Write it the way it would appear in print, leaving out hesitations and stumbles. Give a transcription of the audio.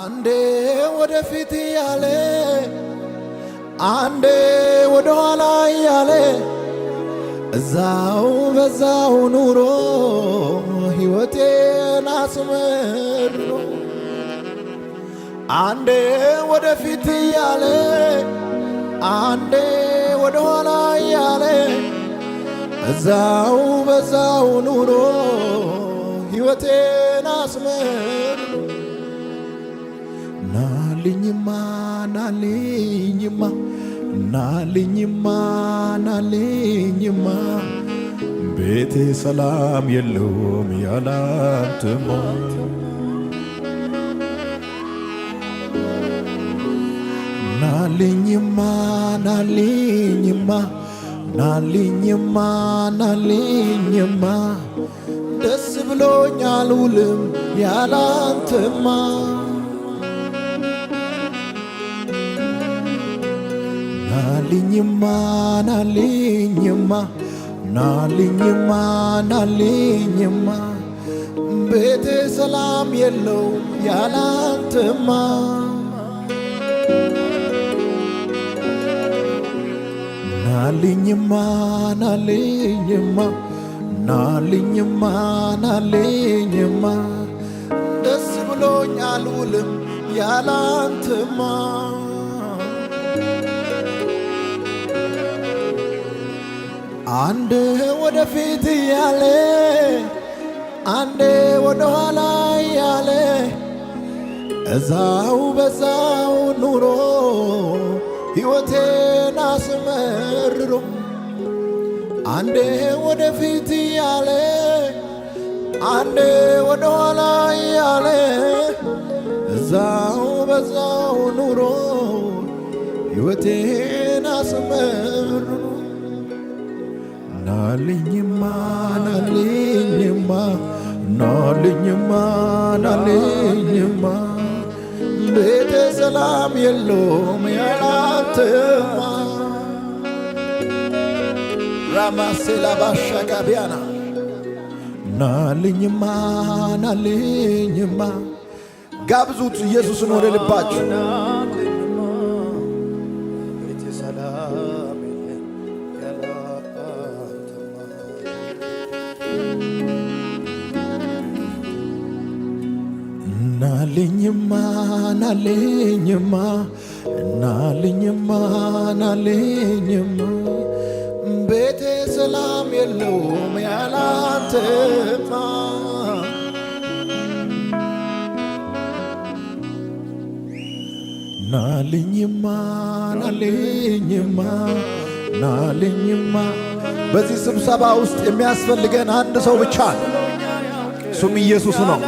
አንዴ ወደፊት ያለ አንዴ ወደ ኋላ ያለ እዛው በዛው ኑሮ ሕይወቴን አስመርሮ አንዴ ወደፊት ያለ አንዴ ወደ ኋላ ያለ እዛው በዛው ኑሮ ሕይወቴን አስመርሮ ናልኝማ ናልኝማ ናልኝማ ናልኝማ ቤቴ ሰላም የለውም ያላንተማ ናልኝማ ናልኝማ ናልኝማ ናልኝማ ደስ ብሎኛል ውልም ያላንተማ ናልኝማ ናልኝማ ናልኝማ ናልኝማ ቤቴ ሰላም የለውም ያላንተማ ናልኝማ ናልኝማ ናልኝማ ናልኝማ ደስ ብሎኛል ውልም ያላንተማ አንዴ ወደፊት ያለ አንዴ ወደ ኋላ ያለ እዛው በዛው ኑሮ ሕይወቴን አስመርሮ አንዴ ወደፊት ያለ አንዴ ወደ ኋላ ያለ እዛው በዛው ኑሮ ሕይወቴን አስመርሮ ናልኝማ ናልኝማ ናልኝማ ናልኝማ ቤቴ ሰላም የለውም ያላንተማ ራማሴላ ባሻጋቢያና ናልኝማ ናልኝማ ጋብዙት ኢየሱስን ወደ ልባችሁ ናልኝማ ናልኝማ ናልኝማ ናልኝማ ቤቴ ሰላም የለውም ያላንተማ ናልኝማ ናልኝማ ናልኝማ በዚህ ስብሰባ ውስጥ የሚያስፈልገን አንድ ሰው ብቻ ነው። እሱም ኢየሱስ ነው።